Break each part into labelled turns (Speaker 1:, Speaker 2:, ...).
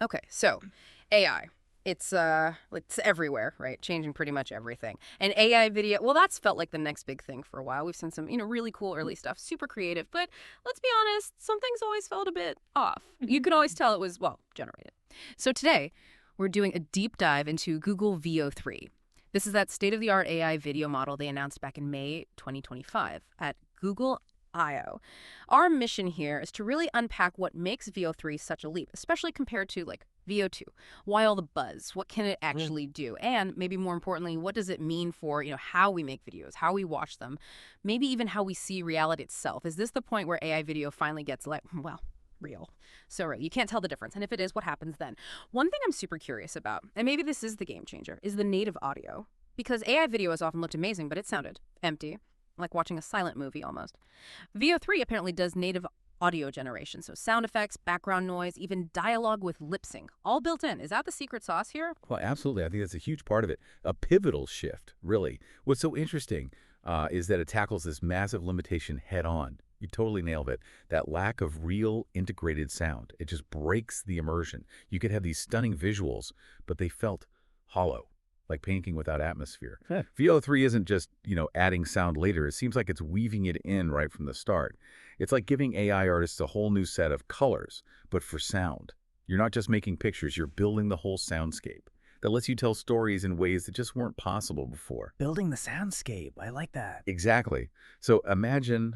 Speaker 1: Okay, so AI. It's everywhere, right? Changing pretty much everything. And AI video, well, that's felt like the next big thing for a while. We've seen some, really cool early stuff, super creative, but let's be honest, some things always felt a bit off. You could always tell it was, well, generated. So today, we're doing a deep dive into Google VO3. This is that state-of-the-art AI video model they announced back in May 2025 at Google I/O. Our mission here is to really unpack what makes VO3 such a leap, especially compared to like VO2. Why all the buzz? What can it actually do? And maybe more importantly, what does it mean for, how we make videos, how we watch them, maybe even how we see reality itself? Is this the point where AI video finally gets like, well, real? So right, you can't tell the difference. And if it is, what happens then? One thing I'm super curious about, and maybe this is the game changer, is the native audio. Because AI video has often looked amazing, but it sounded empty, like watching a silent movie almost. VO3 apparently does native audio generation, so sound effects, background noise, even dialogue with lip sync, all built in. Is that the secret sauce here?
Speaker 2: Well, absolutely. I think that's a huge part of it. A pivotal shift, really. What's so interesting is that it tackles this massive limitation head on. You totally nailed it. That lack of real integrated sound. It just breaks the immersion. You could have these stunning visuals, but they felt hollow, like painting without atmosphere.
Speaker 3: Huh.
Speaker 2: VO3 isn't just, adding sound later. It seems like it's weaving it in right from the start. It's like giving AI artists a whole new set of colors, but for sound. You're not just making pictures, you're building the whole soundscape that lets you tell stories in ways that just weren't possible before.
Speaker 3: Building the soundscape. I like that.
Speaker 2: Exactly. So imagine,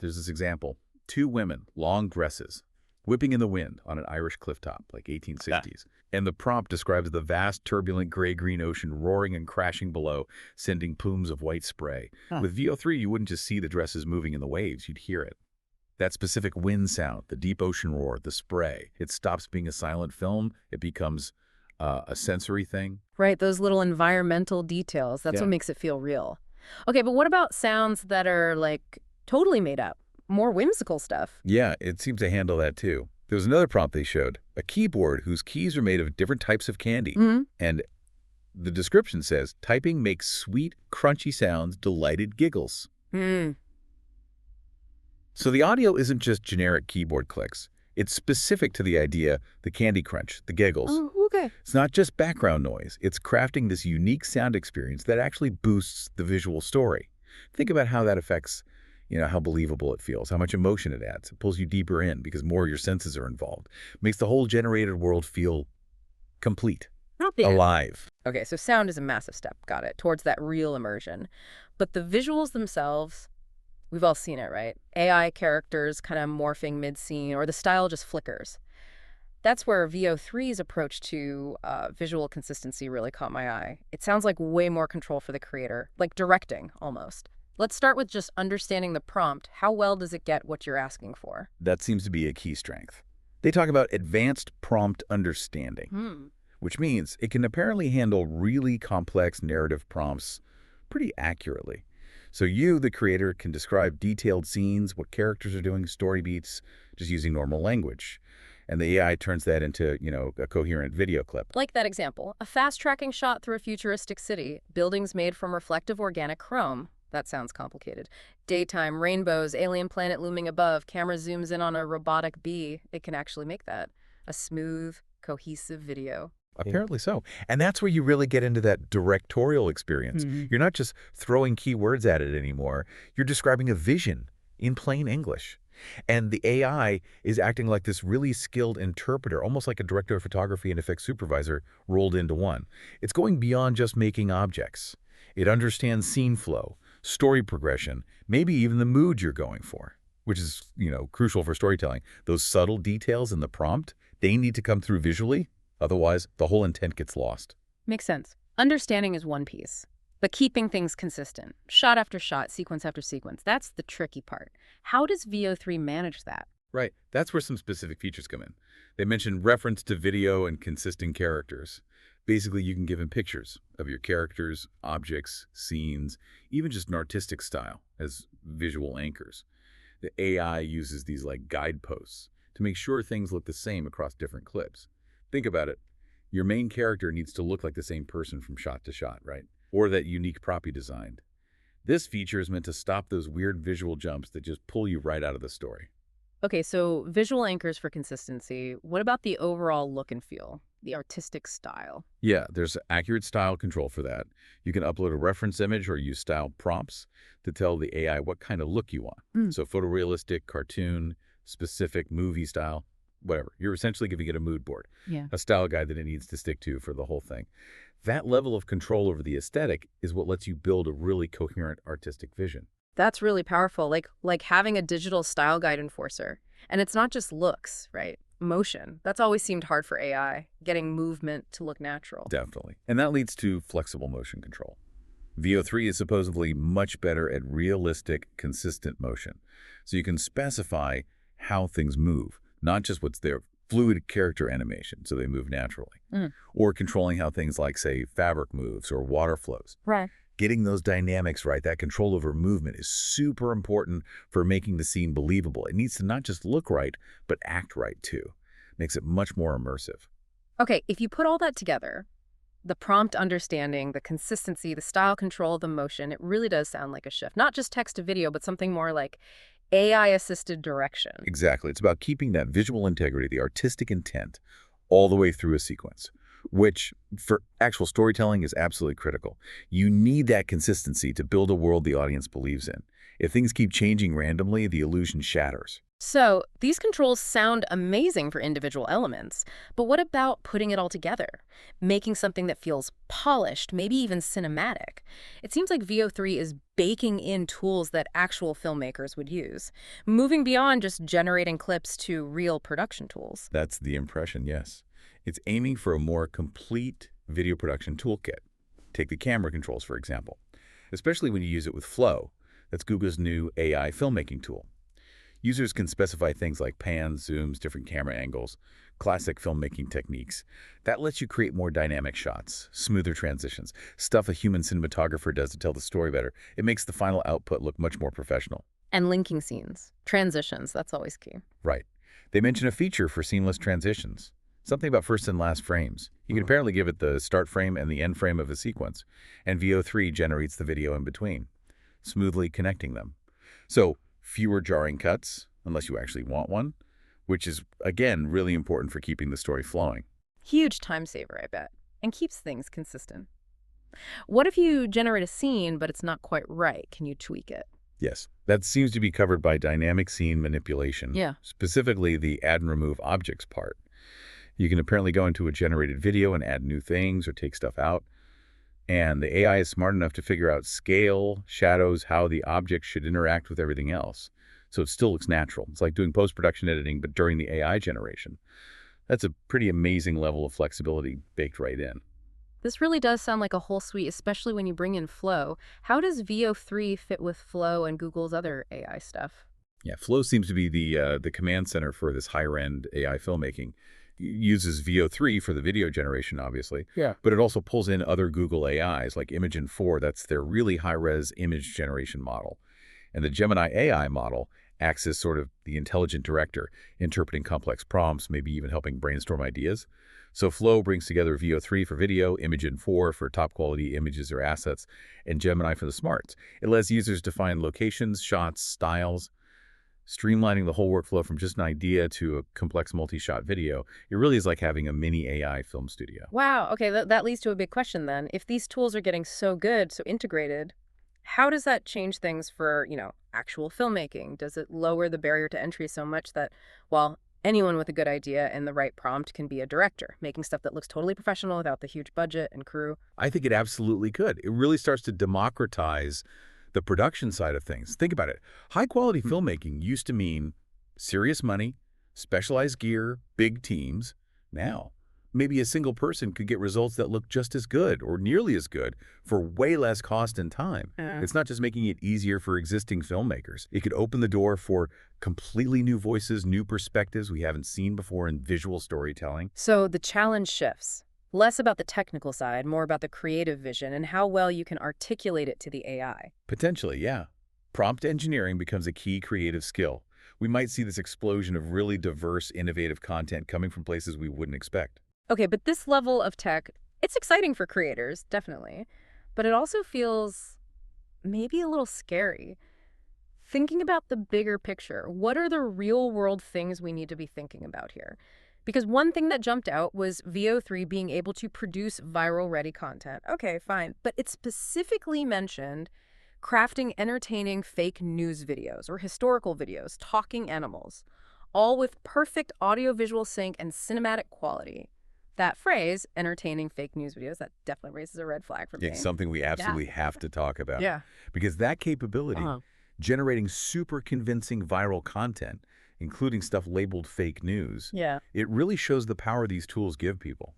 Speaker 2: there's this example. Two women, long dresses, whipping in the wind on an Irish clifftop, like 1860s. And the prompt describes the vast, turbulent gray-green ocean roaring and crashing below, sending plumes of white spray.
Speaker 3: Huh.
Speaker 2: With VO3, you wouldn't just see the dresses moving in the waves, you'd hear it. That specific wind sound, the deep ocean roar, the spray, it stops being a silent film. It becomes a sensory thing.
Speaker 1: Right, those little environmental details. That's
Speaker 2: Yeah.
Speaker 1: what makes it feel real. Okay, but what about sounds that are like totally made up? More whimsical stuff.
Speaker 2: Yeah, it seems to handle that too. There was another prompt they showed, a keyboard whose keys are made of different types of candy.
Speaker 1: Hmm.
Speaker 2: And the description says, typing makes sweet, crunchy sounds, delighted giggles.
Speaker 1: Hmm.
Speaker 2: So the audio isn't just generic keyboard clicks. It's specific to the idea, the candy crunch, the giggles.
Speaker 1: Oh, okay.
Speaker 2: It's not just background noise. It's crafting this unique sound experience that actually boosts the visual story. Think about how that affects, how believable it feels, how much emotion it adds. It pulls you deeper in because more of your senses are involved. Makes the whole generated world feel complete,
Speaker 1: Not the
Speaker 2: alive.
Speaker 1: Okay, so sound is a massive step, got it, towards that real immersion. But the visuals themselves, we've all seen it, right? AI characters kind of morphing mid-scene, or the style just flickers. That's where VO3's approach to visual consistency really caught my eye. It sounds like way more control for the creator, like directing, almost. Let's start with just understanding the prompt. How well does it get what you're asking for?
Speaker 2: That seems to be a key strength. They talk about advanced prompt understanding, which means it can apparently handle really complex narrative prompts pretty accurately. So you, the creator, can describe detailed scenes, what characters are doing, story beats, just using normal language. And the AI turns that into, a coherent video clip.
Speaker 1: Like that example, a fast-tracking shot through a futuristic city, buildings made from reflective organic chrome. That sounds complicated. Daytime, rainbows, alien planet looming above, camera zooms in on a robotic bee. It can actually make that a smooth, cohesive video.
Speaker 2: Apparently so. And that's where you really get into that directorial experience. You're not just throwing keywords at it anymore. You're describing a vision in plain English. And the AI is acting like this really skilled interpreter, almost like a director of photography and effects supervisor rolled into one. It's going beyond just making objects. It understands scene flow, story progression, maybe even the mood you're going for, which is, crucial for storytelling. Those subtle details in the prompt, they need to come through visually. Otherwise, the whole intent gets lost.
Speaker 1: Makes sense. Understanding is one piece, but keeping things consistent, shot after shot, sequence after sequence, that's the tricky part. How does VO3 manage that?
Speaker 2: Right. That's where some specific features come in. They mention reference to video and consistent characters. Basically, you can give him pictures of your characters, objects, scenes, even just an artistic style as visual anchors. The AI uses these like guideposts to make sure things look the same across different clips. Think about it. Your main character needs to look like the same person from shot to shot, right? Or that unique prop you designed. This feature is meant to stop those weird visual jumps that just pull you right out of the story.
Speaker 1: Okay, so visual anchors for consistency. What about the overall look and feel, the artistic style?
Speaker 2: Yeah, there's accurate style control for that. You can upload a reference image or use style prompts to tell the AI what kind of look you want.
Speaker 1: Mm.
Speaker 2: So photorealistic, cartoon, specific, movie style, whatever. You're essentially giving it a mood board,
Speaker 1: Yeah.
Speaker 2: a style guide that it needs to stick to for the whole thing. That level of control over the aesthetic is what lets you build a really coherent artistic vision.
Speaker 1: That's really powerful, like having a digital style guide enforcer. And it's not just looks, right? Motion. That's always seemed hard for AI, getting movement to look natural.
Speaker 2: Definitely. And that leads to flexible motion control. VO3 is supposedly much better at realistic, consistent motion. So you can specify how things move, not just what's there. Fluid character animation, so they move naturally.
Speaker 1: Mm.
Speaker 2: Or controlling how things like, say, fabric moves or water flows.
Speaker 1: Right.
Speaker 2: Getting those dynamics right, that control over movement, is super important for making the scene believable. It needs to not just look right, but act right too. Makes it much more immersive.
Speaker 1: Okay, if you put all that together, the prompt understanding, the consistency, the style control, the motion, it really does sound like a shift. Not just text to video, but something more like AI-assisted direction.
Speaker 2: Exactly. It's about keeping that visual integrity, the artistic intent, all the way through a sequence, which for actual storytelling is absolutely critical. You need that consistency to build a world the audience believes in. If things keep changing randomly, the illusion shatters.
Speaker 1: So these controls sound amazing for individual elements, but what about putting it all together? Making something that feels polished, maybe even cinematic. It seems like VO3 is baking in tools that actual filmmakers would use, moving beyond just generating clips to real production tools.
Speaker 2: That's the impression, yes. It's aiming for a more complete video production toolkit. Take the camera controls, for example, especially when you use it with Flow. That's Google's new AI filmmaking tool. Users can specify things like pans, zooms, different camera angles, classic filmmaking techniques. That lets you create more dynamic shots, smoother transitions, stuff a human cinematographer does to tell the story better. It makes the final output look much more professional.
Speaker 1: And linking scenes, transitions, that's always key.
Speaker 2: Right. They mention a feature for seamless transitions. Something about first and last frames. You can apparently give it the start frame and the end frame of a sequence, and VO3 generates the video in between, smoothly connecting them. So fewer jarring cuts, unless you actually want one, which is, again, really important for keeping the story flowing.
Speaker 1: Huge time saver, I bet, and keeps things consistent. What if you generate a scene, but it's not quite right? Can you tweak it?
Speaker 2: Yes, that seems to be covered by dynamic scene manipulation,
Speaker 1: Yeah.
Speaker 2: specifically the add and remove objects part. You can apparently go into a generated video and add new things or take stuff out. And the AI is smart enough to figure out scale, shadows, how the object should interact with everything else. So it still looks natural. It's like doing post-production editing, but during the AI generation. That's a pretty amazing level of flexibility baked right in.
Speaker 1: This really does sound like a whole suite, especially when you bring in Flow. How does VO3 fit with Flow and Google's other AI stuff?
Speaker 2: Yeah, Flow seems to be the command center for this higher-end AI filmmaking. Uses VO3 for the video generation, obviously.
Speaker 3: Yeah.
Speaker 2: But it also pulls in other Google AIs like Imagen 4. That's their really high-res image generation model. And the Gemini AI model acts as sort of the intelligent director, interpreting complex prompts, maybe even helping brainstorm ideas. So Flow brings together VO3 for video, Imagen 4 for top-quality images or assets, and Gemini for the smarts. It lets users define locations, shots, styles, streamlining the whole workflow from just an idea to a complex multi-shot video. It really is like having a mini AI film studio.
Speaker 1: Wow, okay, that leads to a big question then. If these tools are getting so good, so integrated, how does that change things for, actual filmmaking? Does it lower the barrier to entry so much that, well, anyone with a good idea and the right prompt can be a director, making stuff that looks totally professional without the huge budget and crew?
Speaker 2: I think it absolutely could. It really starts to democratize the production side of things. Think about it. High-quality filmmaking used to mean serious money, specialized gear, big teams. Now, maybe a single person could get results that look just as good or nearly as good for way less cost and time. It's not just making it easier for existing filmmakers. It could open the door for completely new voices, new perspectives we haven't seen before in visual storytelling.
Speaker 1: So the challenge shifts. Less about the technical side, more about the creative vision and how well you can articulate it to the AI.
Speaker 2: Potentially, yeah. Prompt engineering becomes a key creative skill. We might see this explosion of really diverse, innovative content coming from places we wouldn't expect.
Speaker 1: Okay, but this level of tech, it's exciting for creators, definitely. But it also feels maybe a little scary. thinking about the bigger picture, what are the real world things we need to be thinking about here? Because one thing that jumped out was VO3 being able to produce viral-ready content. Okay, fine. But it specifically mentioned crafting entertaining fake news videos or historical videos, talking animals, all with perfect audio-visual sync and cinematic quality. That phrase, entertaining fake news videos, that definitely raises a red flag for me.
Speaker 2: Yeah, something we absolutely have to talk about.
Speaker 1: Yeah.
Speaker 2: Because that capability, generating super convincing viral content, including stuff labeled fake news, it really shows the power these tools give people.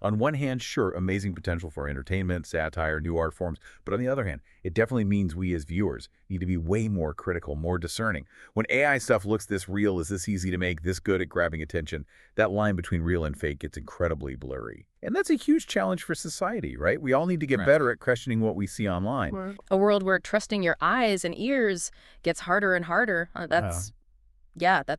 Speaker 2: On one hand, sure, amazing potential for entertainment, satire, new art forms, but on the other hand, it definitely means we as viewers need to be way more critical, more discerning. When AI stuff looks this real, is this easy to make, this good at grabbing attention, that line between real and fake gets incredibly blurry. And that's a huge challenge for society, right? We all need to get better at questioning what we see online.
Speaker 1: A world where trusting your eyes and ears gets harder and harder. That's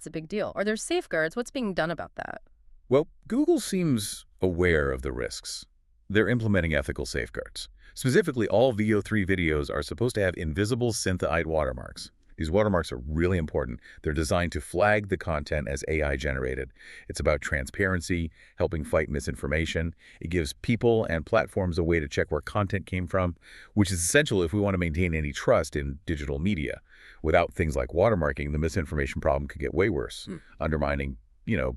Speaker 1: a big deal. Are there safeguards? What's being done about that?
Speaker 2: Well, Google seems aware of the risks. They're implementing ethical safeguards. Specifically, all VO3 videos are supposed to have invisible synth-eyed watermarks. These watermarks are really important. They're designed to flag the content as AI generated. It's about transparency, helping fight misinformation. It gives people and platforms a way to check where content came from, which is essential if we want to maintain any trust in digital media. Without things like watermarking, the misinformation problem could get way worse, undermining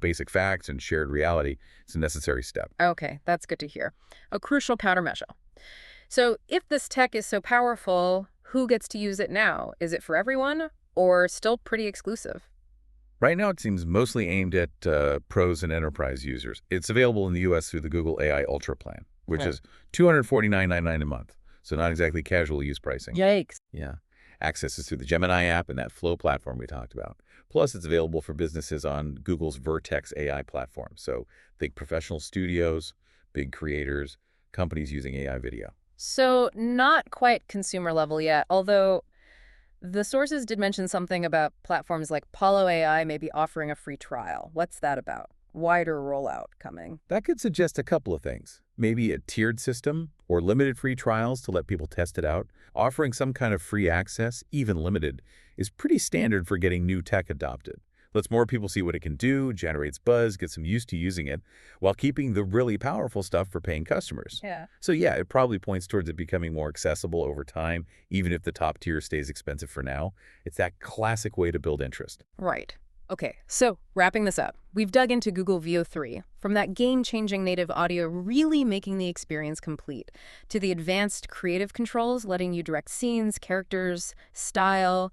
Speaker 2: basic facts and shared reality. It's a necessary step.
Speaker 1: Okay, that's good to hear. A crucial countermeasure. So if this tech is so powerful, who gets to use it now? Is it for everyone or still pretty exclusive?
Speaker 2: Right now, it seems mostly aimed at pros and enterprise users. It's available in the U.S. through the Google AI Ultra plan, which is $249.99 a month. So not exactly casual use pricing.
Speaker 1: Yikes.
Speaker 2: Yeah. Access is through the Gemini app and that Flow platform we talked about. Plus, it's available for businesses on Google's Vertex AI platform. So think professional studios, big creators, companies using AI video.
Speaker 1: So not quite consumer level yet, although the sources did mention something about platforms like Apollo AI may be offering a free trial. What's that about? Wider rollout coming.
Speaker 2: That could suggest a couple of things. Maybe a tiered system or limited free trials to let people test it out. Offering some kind of free access, even limited, is pretty standard for getting new tech adopted. Lets more people see what it can do, generates buzz, gets them used to using it, while keeping the really powerful stuff for paying customers.
Speaker 1: Yeah.
Speaker 2: So yeah, it probably points towards it becoming more accessible over time, even if the top tier stays expensive for now. It's that classic way to build interest.
Speaker 1: Right. Okay, so wrapping this up, we've dug into Google VO3, from that game-changing native audio really making the experience complete, to the advanced creative controls letting you direct scenes, characters, style,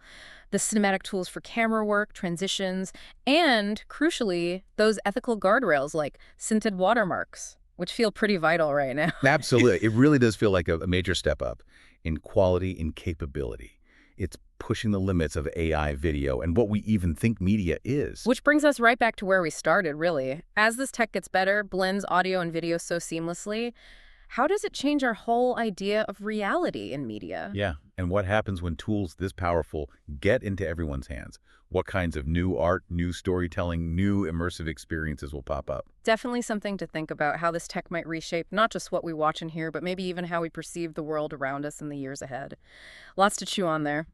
Speaker 1: the cinematic tools for camera work, transitions, and, crucially, those ethical guardrails like scented watermarks, which feel pretty vital right now.
Speaker 2: Absolutely. It really does feel like a major step up in quality and capability. It's pushing the limits of AI video and what we even think media is.
Speaker 1: Which brings us right back to where we started, really. As this tech gets better, blends audio and video so seamlessly, how does it change our whole idea of reality in media?
Speaker 2: Yeah, and what happens when tools this powerful get into everyone's hands? What kinds of new art, new storytelling, new immersive experiences will pop up?
Speaker 1: Definitely something to think about, how this tech might reshape not just what we watch and hear, but maybe even how we perceive the world around us in the years ahead. Lots to chew on there.